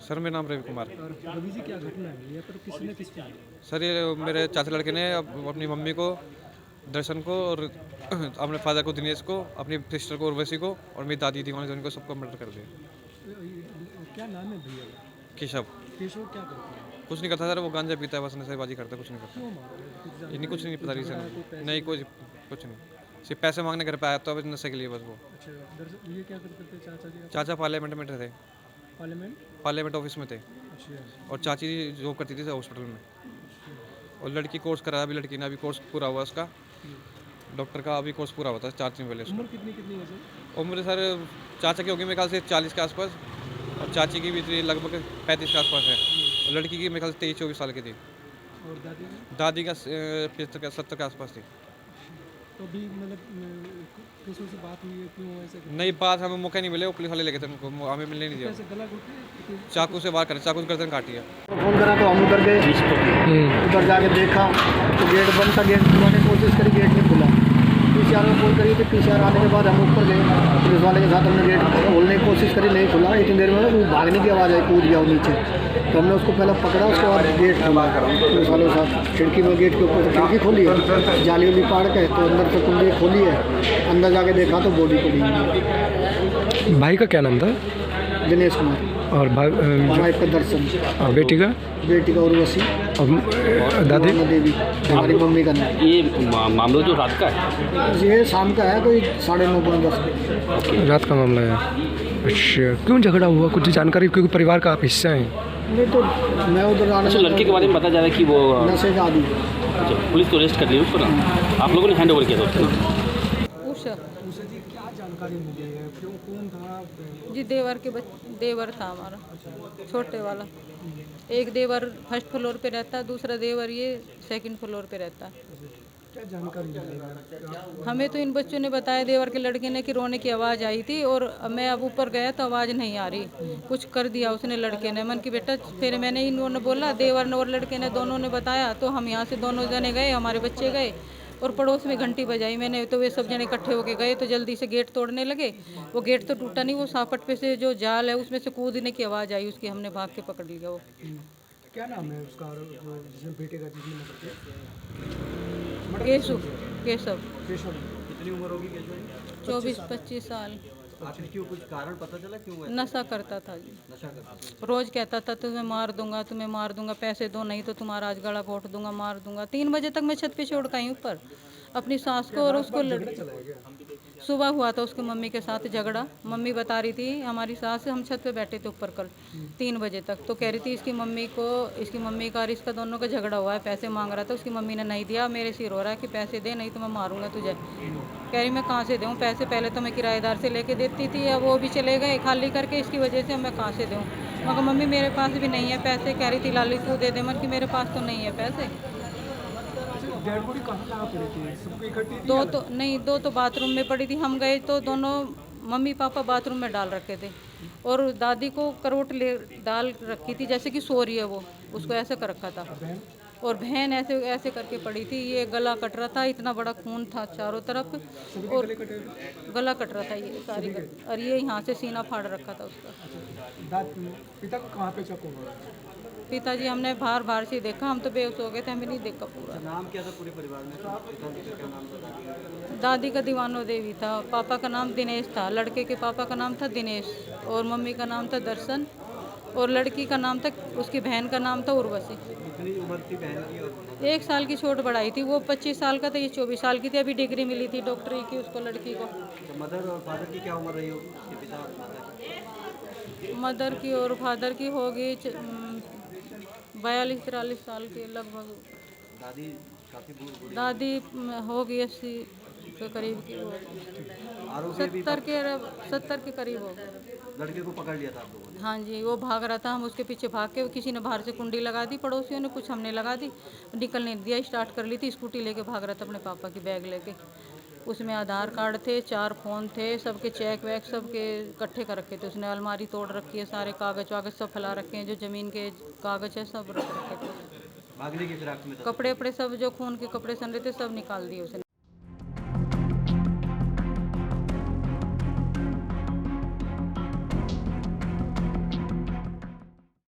Sir मेरा नाम रवि कुमार। और रवि जी क्या घटना है यहाँ पर किसने किस पे सर ये मेरे चाचा लड़के ने अपनी मम्मी को, दर्शन को, और अपने फादर को दिनेश को, अपनी सिस्टर को उर्वशी को, और मेरी दादी थी वहाँ उनको सबको मर्डर कर दिया। क्या नाम है भैया का? केशव। केशव क्या करते हैं? कुछ नहीं करता सर, वो गांजा पीता है, बस नशेबाजी करता है, कुछ नहीं करता। क्यों मार रहे हैं? कुछ इन्हीं कुछ नहीं पता झगड़ा है, रीजन। कोई पैसे नहीं कुछ नहीं, सिर्फ पैसे मांगने घर पे आया तो नशे के लिए बस वो। अच्छा दरअसल ये क्या करते थे चाचा जी? चाचा पार्लियामेंट में थे, पार्लियामेंट। पार्लियामेंट ऑफिस में थे, अच्छा और चाची जॉब करती थी हॉस्पिटल में। और लड़की कोर्स कराया, अभी लड़की ने अभी कोर्स पूरा हुआ उसका, डॉक्टर का अभी कोर्स पूरा हुआ था 4 दिन पहले उसका। उम्र कितनी कितनी है सर? उम्र सर चाचा की होगी मेरे ख्याल से 40 के आसपास, और चाची की भी थी लगभग 35 के आसपास है, और लड़की की मेरे ख्याल से 23-24 साल की थी। और दादी ने? दादी का 70 के आसपास थी। तो अभी मतलब केशव से बात हुई है, क्यों ऐसे नहीं, बात हमें मौका नहीं मिले, वो पुलिस वाले लेके थे उनको, हमें मिलने नहीं दिया। कैसे गला घोटे? चाकू से वार करे, चाकू से गर्दन काटी है। फोन करा तो हम उधर गए, उधर जाके देखा तो गेट बंद था। गेट खुलवाने की कोशिश करी, गेट नहीं खुला। पीसीआर में फोन करी थी, पीसीआर आने के बाद हम ऊपर गए, पुलिस वाले के साथ हमने गेट खोलने की कोशिश करी, नहीं खुला। इतनी देर में वो भागने की आवाज़ आई, कूद गया वो नीचे, तो हमने उसको पहले पकड़ा, उसके बाद गेट खोला पुलिस वालों के साथ। खिड़की में गेट के ऊपर से खिड़की खोली है, जाली उली पाड़ के, तो अंदर से कुंडी खोली है, अंदर जाके देखा तो बॉडी पड़ी है। भाई का क्या नाम था? दिनेश कुमार। और वाइफ का दर्शन, और बेटी का? बेटी का उर्वशी, और दादी? देवी हमारी मम्मी का नाम। ये मामला जो रात का है, ये शाम का है, कोई 9:30 रात का मामला है। अच्छा, क्यों झगड़ा हुआ, कुछ जानकारी? क्योंकि परिवार का आप हिस्सा हैं। नहीं तो मैं उधर आने अच्छा लड़के के बारे में पता जा रहा है कि वो नशे का आदि। अच्छा, पुलिस तो अरेस्ट कर ली उसको ना, आप लोगों ने हैंड ओवर किया था उसको ना? उषा जी क्या जानकारी मिली है, क्यों कौन था? जी देवर था हमारा, छोटे वाला। एक देवर फर्स्ट फ्लोर पे रहता है, दूसरा देवर ये सेकंड फ्लोर पे रहता है। क्या जानकारी मिली है? हमें तो इन बच्चों ने बताया, देवर के लड़के ने, कि रोने की आवाज़ आई थी, और मैं अब ऊपर गया तो आवाज़ नहीं आ रही। कुछ कर दिया उसने लड़के ने, मन की बेटा। फिर मैंने इन्होंने बोला, देवर ने और लड़के ने दोनों ने बताया, तो हम यहाँ से दोनों जने गए, हमारे बच्चे गए, और पड़ोस में घंटी बजाई मैंने, तो वे सब जने इकट्ठे होके गए, तो जल्दी से गेट तोड़ने लगे। वो गेट तो टूटा नहीं, वो सापट पे से जो जाल है उसमें से कूदने की आवाज़ आई उसकी, हमने भाग के पकड़ लिया वो। क्या नाम है उसका, जो जिसने बेटे का जिसने केशव। केशव। कितनी उम्र होगी केशव? 24-25 साल। आखिर क्यों, कुछ कारण पता चला क्यों? नशा करता था जी, नशा करता। रोज कहता था तुम्हें मार दूंगा, पैसे दो, नहीं तो तुम्हारा आज गला घोट दूंगा, मार दूंगा। 3 बजे तक मैं छत पे छोड़ गई ऊपर अपनी सास को, और उसको सुबह हुआ था उसकी मम्मी के साथ झगड़ा। मम्मी बता रही थी हमारी सास, हम छत पे बैठे थे ऊपर कल 3 बजे तक, तो कह रही थी इसकी मम्मी का और इसका दोनों का झगड़ा हुआ है, पैसे मांग रहा था, उसकी मम्मी ने नहीं दिया। मेरे सिर हो रहा है कि पैसे दे, नहीं तो मैं मारूंगा तुझे। कह रही मैं कहाँ से दूँ पैसे, पहले तो मैं किराएदार से लेके देती थी, अब वो भी चले गए खाली करके, इसकी वजह से मैं कहाँ से दूँ। मगर मम्मी मेरे पास भी नहीं है पैसे। कह रही थी लाली तू दे दे, मन कि मेरे पास तो नहीं है पैसे। डेड बॉडी कहाँ पड़ी थी? सबको इकट्ठी थी? दो तो बाथरूम में पड़ी थी। हम गए तो दोनों मम्मी पापा बाथरूम में डाल रखे थे, और दादी को करवट ले डाल रखी थी, जैसे कि सो रही है वो, उसको ऐसे कर रखा था। और बहन ऐसे ऐसे करके पड़ी थी, ये गला कट रहा था, इतना बड़ा खून था चारों तरफ, और गला कट रहा था ये सारी, और ये यहाँ से सीना फाड़ रखा था उसका। पिता को कहाँ पे चाकू मारा? पिताजी हमने बाहर से देखा, हम तो बेहोश हो गए थे, हमें नहीं देखा पूरा। नाम क्या था पूरे परिवार में? पिताजी का क्या नाम था? दादी का दीवानो देवी था, पापा का नाम दिनेश था, लड़के के पापा का नाम था दिनेश, और मम्मी का नाम था दर्शन, और लड़की का नाम था, उसकी बहन का नाम था उर्वशी। कितनी उम्र थी बहन की? और 1 साल की छोट बढ़ाई थी, वो 25 साल का था, ये 24 साल की थी। अभी डिग्री मिली थी डॉक्टरी की उसको, लड़की को। तो मदर और फादर की क्या उम्र रही होगी? उसके पिता और माता की? मदर की और फादर की होगी 42-43 साल के लगभग। दादी काफ़ी बूढ़ी? दादी होगी 80 के करीब की, वो आरोपी भी 70 के करीब होगी। लड़के को पकड़ लिया था आप लोगों ने? हाँ जी, वो भाग रहा था, हम उसके पीछे भाग के, किसी ने बाहर से कुंडी लगा दी, पड़ोसियों ने, कुछ हमने लगा दी, निकल नहीं दिया, स्टार्ट कर ली थी, स्कूटी लेके भाग रहा था अपने पापा की बैग लेके। उसमें आधार कार्ड थे, 4 फ़ोन थे, सबके चेक वैक सबके इकट्ठे कर रखे थे उसने। अलमारी तोड़ रखी है, सारे कागज़ वागज सब फैला रखे हैं, जो ज़मीन के कागज़ है सब रख रखे थे। भागने की फिराक में था? कपड़े वपड़े सब, जो खून के कपड़े सन रहे थे, सब निकाल दिए उसने।